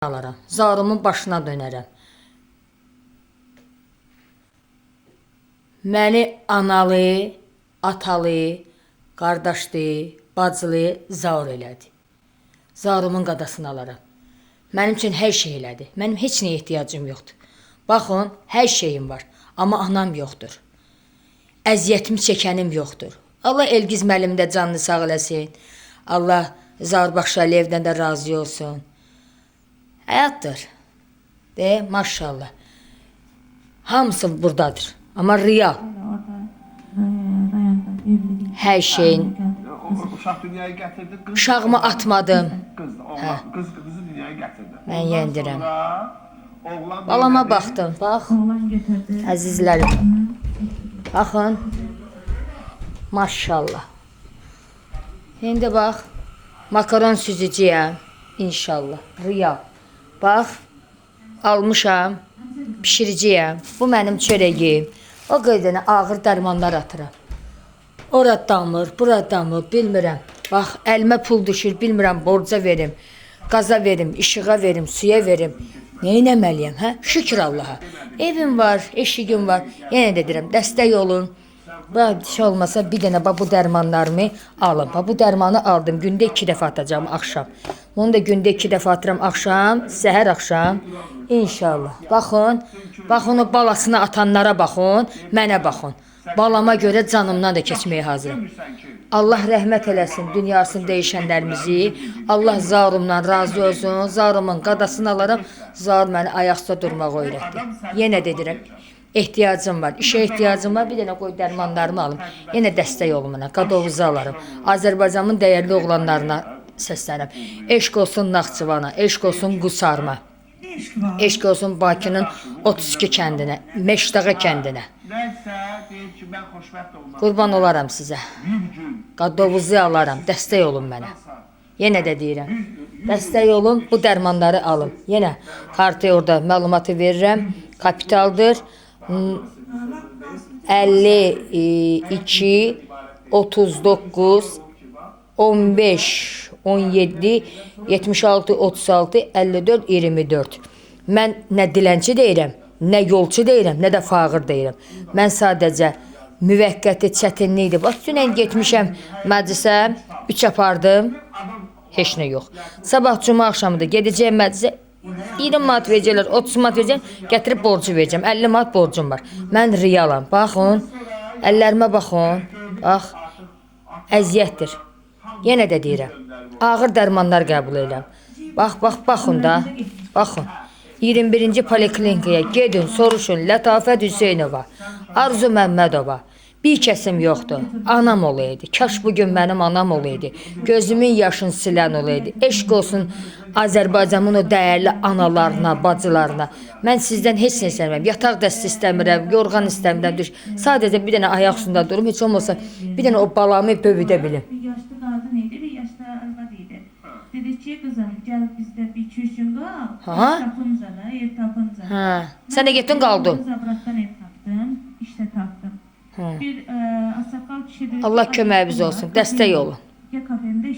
alaram. Zarumun başına dönərəm. Məni analı, atalı, qardaşlı, bacılı zaur elədi. Zarumun qadasını alaram. Mənim üçün hər şey elədi. Mənim heç nəyə ehtiyacım yoxdur. Baxın, hər şeyim var. Amma anam yoxdur. Əziyyətimi çəkənim yoxdur. Allah Elgiz müəllim də canını sağ eləsin. Allah Zaur Baxşəliyevdən də razı olsun. Həyatdır. De, maşallah. Hamısı buradadır. Amma real. Hər şeyin. Uşaq dünyaya gətirdi. Uşağımı atmadım. Qızı dünyaya gətirdi. Mən yendirəm. Balama baxdım. Bax. Əzizlərim. Baxın. Maşallah. İndi bax. Makaron süzücüyəm. İnşallah. Real. Bax. Almışam. Pişiriciyəm. Bu mənim çörəyim. O qədənə ağır dərmanlar atıram. Ora damır, bura damır, bilmirəm. Bax, əlimə pul düşür, bilmirəm, borca verim, qaza verim, işığa verim, suya verim. Nə eləməliyəm, hə? Şükür Allaha. Evim var, eşigim var. Yenə də deyirəm, dəstək olun. Bir şey olmasa bir dənə bu dərmanlarımı alın. Bu dərmanı aldım, gündə 2 dəfə atacağım axşam. Onu da gündə 2 dəfə atıram axşam, səhər axşam. İnşallah. Baxın, baxın o balasını atanlara baxın, mənə baxın. Balama görə canımdan da keçməyə hazıram. Allah rəhmət eləsin dünyasını dəyişənlərimizi. Allah Zarumdan razı olsun. Zarumun qadasını alaram. Zarum məni ayaqda durmağa öyrətdi. Yenə də deyirəm, ehtiyacım var, işə ehtiyacım var. Bir dənə qoy dərmanlarımı alım. Yenə dəstək olun mənə, qadovuzu alarım. Azərbaycanın dəyərli oğlanlarına səslənirəm. Eşq olsun Naxçıvana, eşq olsun Qusarma. Eşq olsun Bakının 32 kəndinə, Meşdağa kəndinə. Qurban olaram sizə. Qadovuzu alaram, dəstək olun mənə. Yenə də deyirəm, dəstək olun, bu dərmanları alın. Yenə kartı orada məlumatı verirəm. Kapitaldır. 52 39 15 17 76 36 54 24. Mən nə dilənçi deyirəm, nə yolçu deyirəm, nə də fağır deyirəm. Mən sadəcə müvəqqəti çətinlikdir. Bax, dünən getmişəm məclisə, 3 apardım, heç nə yox. Sabah cuma axşamı da gedəcəyəm məclisə, 20 manat verəcəklər, 30 manat verəcəklər, gətirib borcu verəcəm. 50 manat borcum var. Mən riyalam. Baxın, əllərimə baxın. Bax, əziyyətdir. Yenə də deyirəm, ağır dərmanlar qəbul edirəm. Bax, baxın da, baxın. 21-ci poliklinikaya gedin, soruşun, Lətafət Hüseynova, Arzu Məmmədova. Bir kəsim yoxdur, anam olaydı. Kaş bugün mənim anam olaydı. Gözümün yaşını silən olaydı. Eşq olsun Azərbaycanın o dəyərli analarına, bacılarına. Mən sizdən heç nə istəmirəm. Yataq dəsti istəmirəm, yorğan istəmirəm. Sadəcə bir dənə ayaq üstündə durum. Heç olmasa bir dənə o balamı böyüdə bilim. Bir yaşlı qadın idi, bir yaşlı arvad idi. Dedi ki, qızım, gəl bizdə bir 2-3 gün qal. Tapınca da, ev tapınca. Sən də getdin qaldın. Zabratdan ev tapdım, işdə tapdım. Bir asakal kişi dedi. Allah köməyimiz olsun, dəstək olun.